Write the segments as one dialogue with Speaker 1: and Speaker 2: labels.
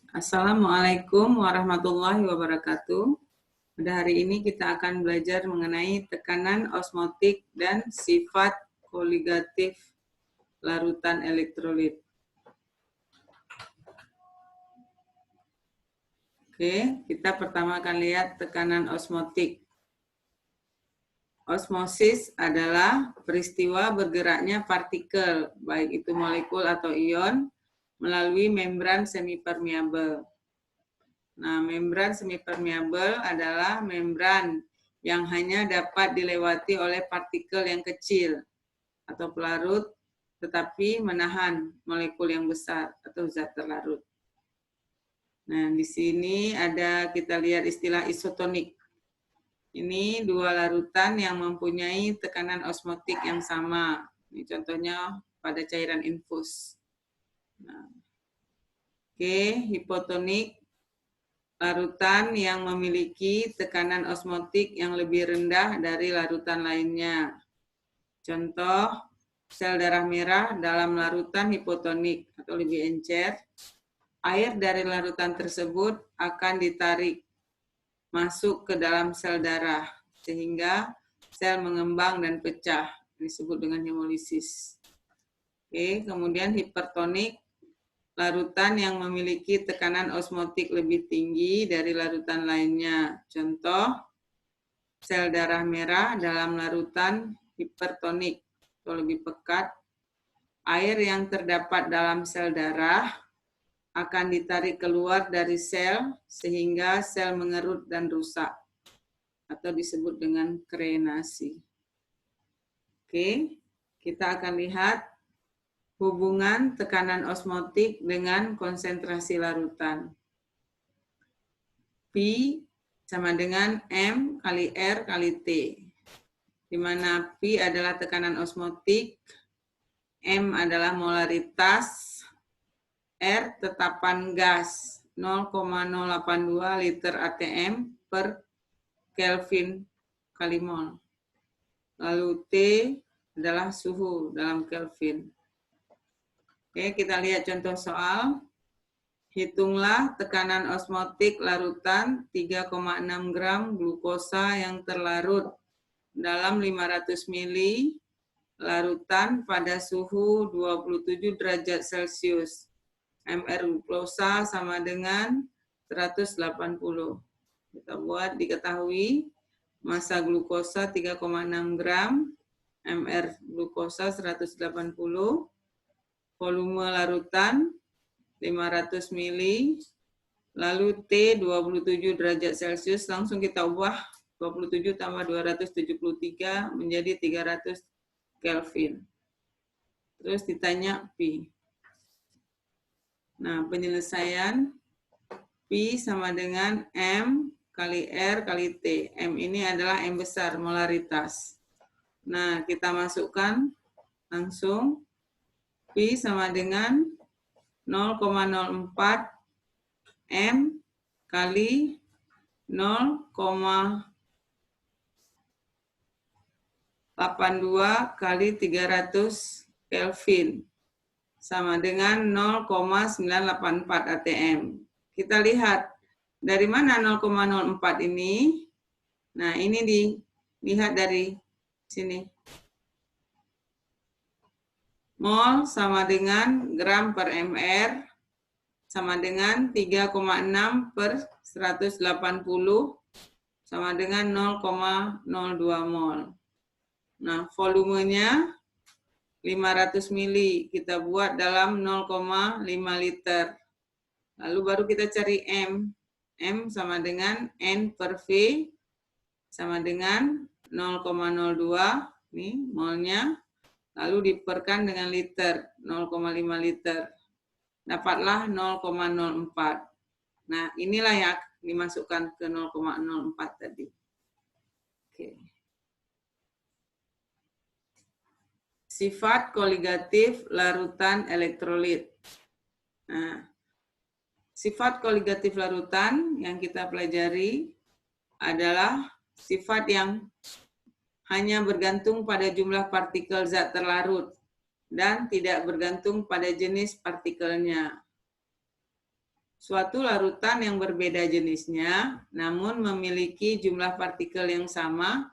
Speaker 1: Assalamualaikum warahmatullahi wabarakatuh. Pada hari ini kita akan belajar mengenai tekanan osmotik dan sifat koligatif larutan elektrolit. Oke, kita pertama akan lihat tekanan osmotik. Osmosis adalah peristiwa bergeraknya partikel, baik itu molekul atau ion, melalui membran semipermeabel. Nah, membran semipermeabel adalah membran yang hanya dapat dilewati oleh partikel yang kecil atau pelarut, tetapi menahan molekul yang besar atau zat terlarut. Nah, di sini kita lihat istilah isotonik. Ini dua larutan yang mempunyai tekanan osmotik yang sama. Ini contohnya pada cairan infus. Nah, hipotonik, larutan yang memiliki tekanan osmotik yang lebih rendah dari larutan lainnya. Contoh, sel darah merah dalam larutan hipotonik atau lebih encer, air dari larutan tersebut akan ditarik masuk ke dalam sel darah, sehingga sel mengembang dan pecah, disebut dengan hemolisis. Kemudian hipertonik, larutan yang memiliki tekanan osmotik lebih tinggi dari larutan lainnya. Contoh, sel darah merah dalam larutan hipertonik atau lebih pekat, air yang terdapat dalam sel darah akan ditarik keluar dari sel sehingga sel mengerut dan rusak atau disebut dengan krenasi. Kita akan lihat hubungan tekanan osmotik dengan konsentrasi larutan. P sama dengan M kali R kali T, di mana P adalah tekanan osmotik, M adalah molaritas, R tetapan gas 0,082 liter atm per Kelvin kali mol. Lalu T adalah suhu dalam Kelvin. Kita lihat contoh soal. Hitunglah tekanan osmotik larutan 3,6 gram glukosa yang terlarut dalam 500 ml larutan pada suhu 27 derajat Celcius. MR glukosa sama dengan 180. Kita buat diketahui massa glukosa 3,6 gram, MR glukosa 180, volume larutan 500 ml, lalu T 27 derajat Celcius, langsung kita ubah 27 tambah 273 menjadi 300 Kelvin. Terus ditanya P. Nah, penyelesaian P sama dengan M kali R kali T. M ini adalah M besar, molaritas. Nah, kita masukkan langsung. P sama dengan 0,04 M kali 0,82 kali 300 Kelvin. Sama dengan 0,984 atm. Kita lihat dari mana 0,04 ini. Nah, ini dilihat dari sini. Mol sama dengan gram per mr sama dengan 3,6 per 180 sama dengan 0,02 mol. Nah, volumenya 500 mili, kita buat dalam 0,5 liter. Lalu baru kita cari M. M sama dengan N per V sama dengan 0,02, nih molnya. Lalu diperkan dengan liter, 0,5 liter. Dapatlah 0,04. Nah, inilah yang dimasukkan ke 0,04 tadi. Sifat koligatif larutan elektrolit. Nah, sifat koligatif larutan yang kita pelajari adalah sifat yang hanya bergantung pada jumlah partikel zat terlarut dan tidak bergantung pada jenis partikelnya. Suatu larutan yang berbeda jenisnya, namun memiliki jumlah partikel yang sama,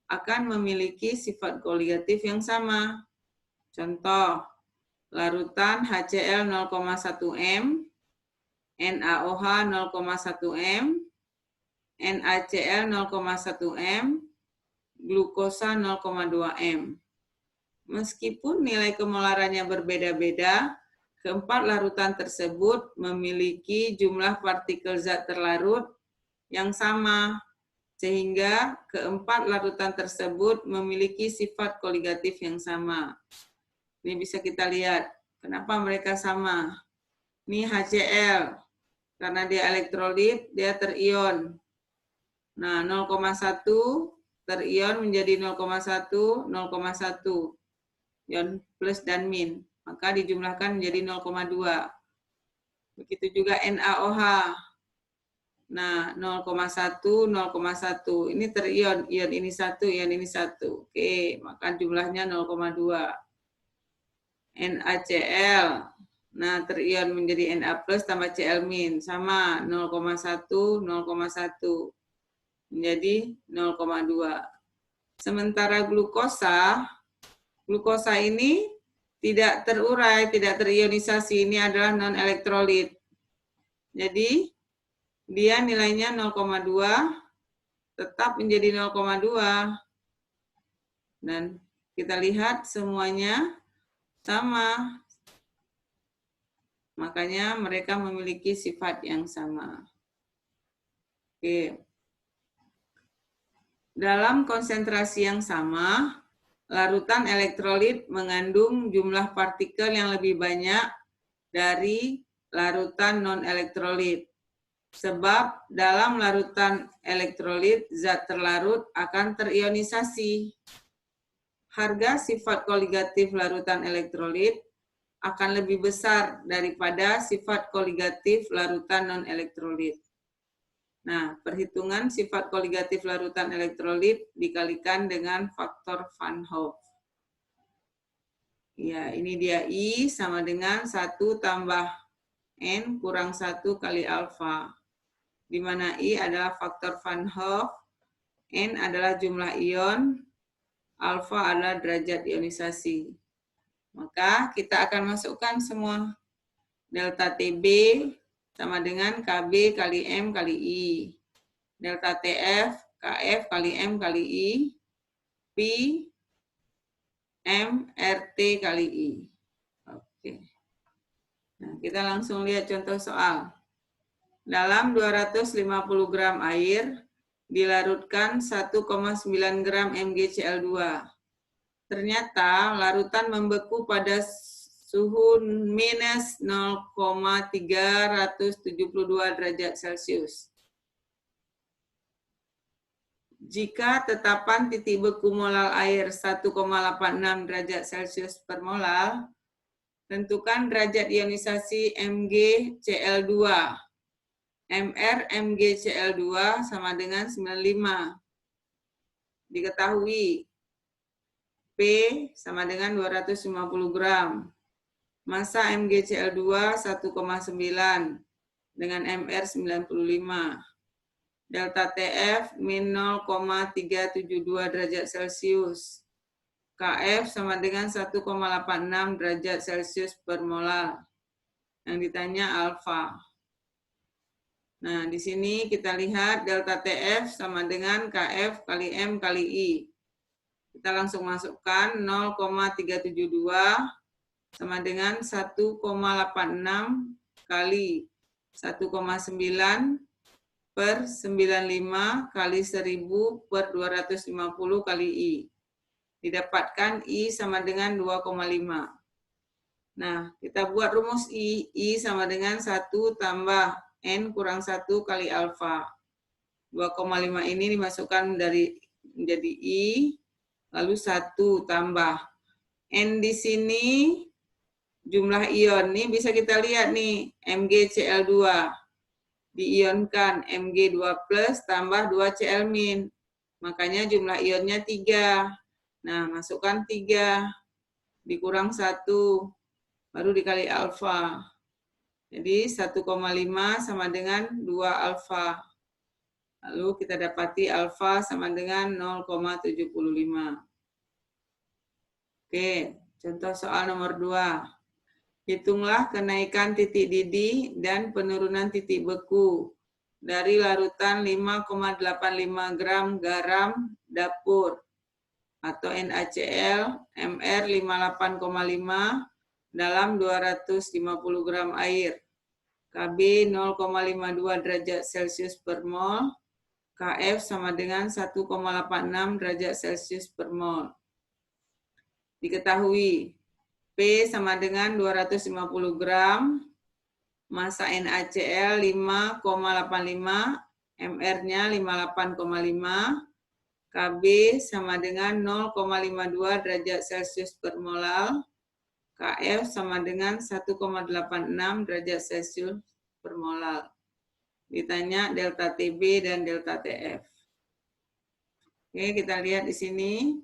Speaker 1: akan memiliki sifat koligatif yang sama. Contoh, larutan HCl 0,1 M, NaOH 0,1 M, NaCl 0,1 M, glukosa 0,2 M. Meskipun nilai kemolarannya berbeda-beda, keempat larutan tersebut memiliki jumlah partikel zat terlarut yang sama, sehingga keempat larutan tersebut memiliki sifat koligatif yang sama. Ini bisa kita lihat, kenapa mereka sama. Ini HCl, karena dia elektrolit, dia terion. Nah, 0,1 terion menjadi 0,1, 0,1. Ion plus dan min. Maka dijumlahkan menjadi 0,2. Begitu juga NaOH. Nah, 0,1, 0,1. Ini terion, ion ini satu, ion ini satu. Oke, maka jumlahnya 0,2. NaCl. Nah, terion menjadi Na plus tambah Cl min. Sama, 0,1, 0,1. Menjadi 0,2. Sementara glukosa ini tidak terurai, tidak terionisasi. Ini adalah non-elektrolit. Jadi, dia nilainya 0,2, tetap menjadi 0,2. Dan kita lihat semuanya sama. Makanya mereka memiliki sifat yang sama. Oke. Dalam konsentrasi yang sama, larutan elektrolit mengandung jumlah partikel yang lebih banyak dari larutan non-elektrolit. Sebab dalam larutan elektrolit, zat terlarut akan terionisasi. Harga sifat koligatif larutan elektrolit akan lebih besar daripada sifat koligatif larutan non-elektrolit. Nah, perhitungan sifat koligatif larutan elektrolit dikalikan dengan faktor Van Hoff. Ya, ini dia I sama dengan 1 tambah N kurang 1 kali alfa. Di mana I adalah faktor Van Hoff, N adalah jumlah ion, alfa adalah derajat ionisasi. Maka kita akan masukkan semua. Delta TB sama dengan KB kali M kali I. Delta TF, KF kali M kali I. P, M, RT kali I. Oke. Nah, kita langsung lihat contoh soal. Dalam 250 gram air, dilarutkan 1,9 gram MgCl2. Ternyata larutan membeku pada suhu minus 0,372 derajat Celcius. Jika tetapan titik beku molal air 1,86 derajat Celcius per molal, tentukan derajat ionisasi MgCl2. Mr MgCl2 sama dengan 95. Diketahui P sama dengan 250 gram. Massa MgCl2 1,9 dengan Mr 95. Delta TF min 0,372 derajat Celcius. KF sama dengan 1,86 derajat Celcius per molar. Yang ditanya alfa. Nah, di sini kita lihat delta TF sama dengan KF kali M kali I. Kita langsung masukkan 0,372 sama dengan 1,86 kali 1,9 per 95 kali 1000 per 250 kali I. Didapatkan I sama dengan 2,5. Nah, kita buat rumus I. I sama dengan 1 tambah N kurang 1 kali alfa. 2,5 ini dimasukkan menjadi I, lalu 1 tambah. N di sini jumlah ion. Ini bisa kita lihat nih, MgCl2. Diionkan Mg2 plus tambah 2Cl min. Makanya jumlah ionnya 3. Nah, masukkan 3. Dikurang 1. Baru dikali alfa. Jadi 1,5 sama dengan 2 alfa. Lalu kita dapati alfa sama dengan 0,75. Oke, contoh soal nomor 2. Hitunglah kenaikan titik didih dan penurunan titik beku dari larutan 5,85 gram garam dapur atau NaCl MR 58,5 dalam 250 gram air. KB 0,52 derajat Celcius per mol. KF sama dengan 1,86 derajat Celcius per mol. Diketahui P sama dengan 250 gram, massa NaCl 5,85, MR-nya 58,5, KB sama dengan 0,52 derajat Celcius per molal, KF sama dengan 1,86 derajat Celcius per molal. Ditanya delta TB dan delta TF. Oke, kita lihat di sini.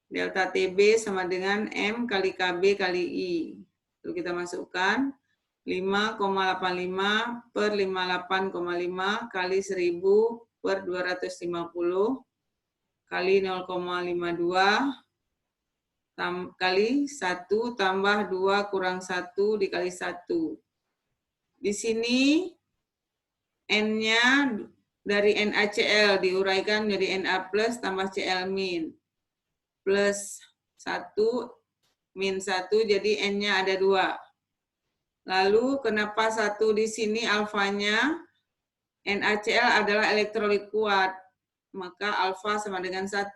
Speaker 1: Delta TB sama dengan M kali KB kali I. Lalu kita masukkan 5,85 per 58,5 kali 1000 per 250 kali 0,52 kali 1 tambah 2 kurang 1 dikali 1. Di sini N-nya dari NaCl diuraikan menjadi Na plus tambah Cl min. Plus 1 min 1, jadi N-nya ada 2. Lalu kenapa 1 di sini alfanya? NaCl adalah elektrolit kuat, maka alfa sama dengan 1.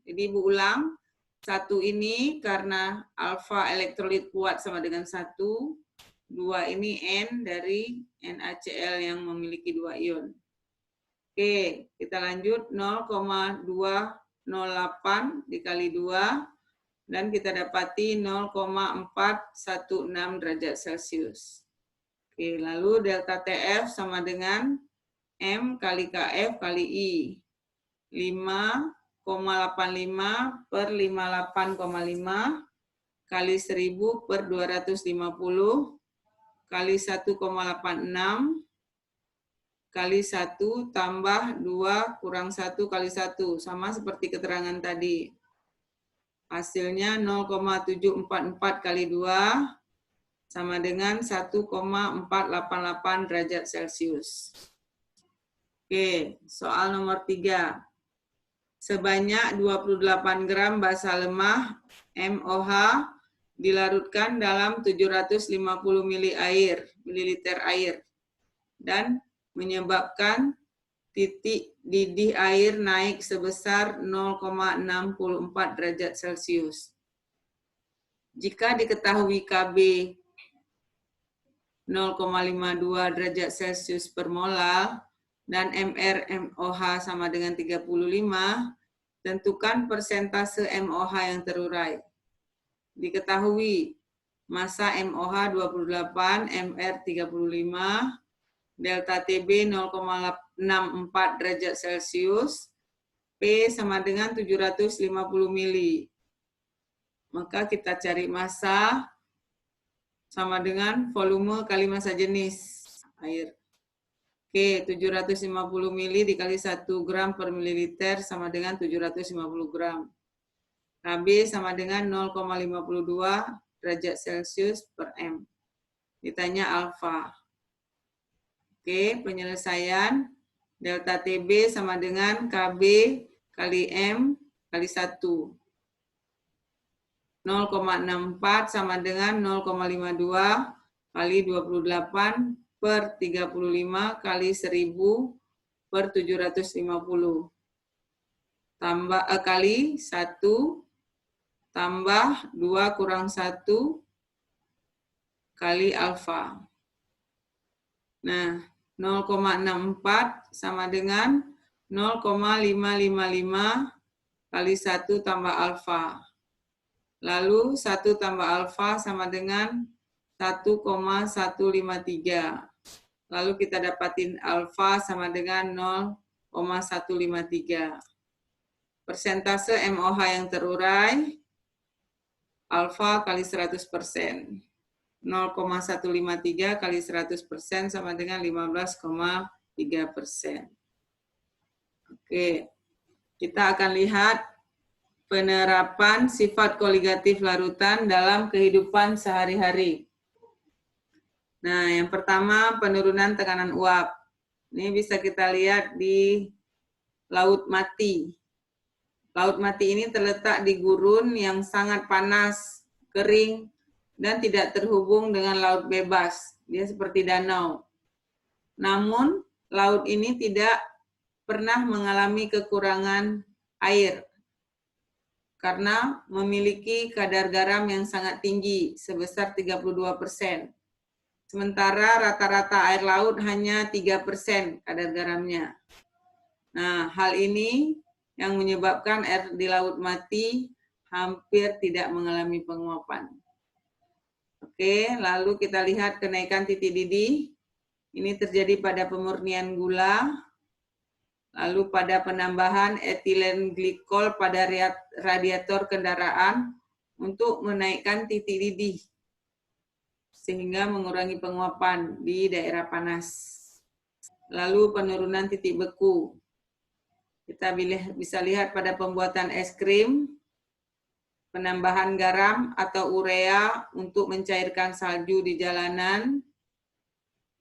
Speaker 1: Jadi Ibu ulang, 1 ini karena alfa elektrolit kuat sama dengan 1, 2 ini N dari NaCl yang memiliki 2 ion. Oke, kita lanjut 0,208 dikali 2 dan kita dapati 0,416 derajat Celcius. Oke, lalu delta TF sama dengan M kali KF kali I. 5,85 per 58,5 kali 1000 per 250 kali 1,86 kali 1 tambah 2 kurang 1 kali 1. Sama seperti keterangan tadi. Hasilnya 0,744 kali 2 sama dengan 1,488 derajat Celcius. Oke, soal nomor 3. Sebanyak 28 gram basa lemah MOH dilarutkan dalam 750 mililiter air dan menyebabkan titik didih air naik sebesar 0,64 derajat Celcius. Jika diketahui KB 0,52 derajat Celcius per molal dan MR MOH sama dengan 35, tentukan persentase MOH yang terurai. Diketahui massa MOH 28, MR 35, delta TB 0,64 derajat Celcius, P sama dengan 750 mili. Maka kita cari massa sama dengan volume kali massa jenis air. Oke, 750 mili dikali 1 gram per mililiter sama dengan 750 gram. KB sama dengan 0,52 derajat Celcius per M. Ditanya alfa. Oke, penyelesaian delta TB sama dengan KB kali M kali 1. 0,64 sama dengan 0,52 kali 28 per 35 kali 1000 per 750. Tambah kali 1 tambah 2 kurang 1 kali alfa. Nah, 0,64 sama dengan 0,555 kali 1 tambah alfa. Lalu 1 tambah alfa sama dengan 1,153. Lalu kita dapatin alfa sama dengan 0,153. Persentase MOH yang terurai, alfa kali 100%. 0,153 kali 100% sama dengan 15,3%. Oke, kita akan lihat penerapan sifat koligatif larutan dalam kehidupan sehari-hari. Nah, yang pertama penurunan tekanan uap. Ini bisa kita lihat di Laut Mati. Laut Mati ini terletak di gurun yang sangat panas, kering, dan tidak terhubung dengan laut bebas. Dia seperti danau. Namun, laut ini tidak pernah mengalami kekurangan air karena memiliki kadar garam yang sangat tinggi, sebesar 32%. Sementara rata-rata air laut hanya 3% kadar garamnya. Nah, hal ini yang menyebabkan air di Laut Mati hampir tidak mengalami penguapan. Oke, lalu kita lihat kenaikan titik didih. Ini terjadi pada pemurnian gula, lalu pada penambahan etilen glikol pada radiator kendaraan untuk menaikkan titik didih, sehingga mengurangi penguapan di daerah panas. Lalu penurunan titik beku. Kita bisa lihat pada pembuatan es krim, penambahan garam atau urea untuk mencairkan salju di jalanan,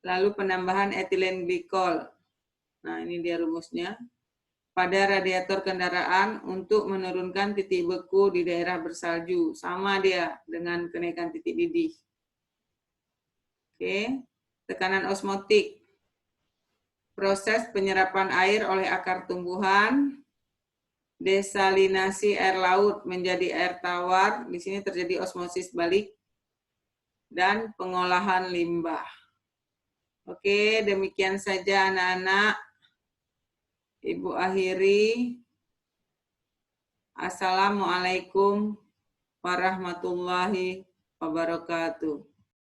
Speaker 1: lalu penambahan etilen glikol. Nah, ini dia rumusnya. Pada radiator kendaraan untuk menurunkan titik beku di daerah bersalju. Sama dia dengan kenaikan titik didih. Oke, tekanan osmotik. Proses penyerapan air oleh akar tumbuhan, desalinasi air laut menjadi air tawar, di sini terjadi osmosis balik, dan pengolahan limbah. Oke, demikian saja anak-anak. Ibu akhiri. Assalamualaikum warahmatullahi wabarakatuh.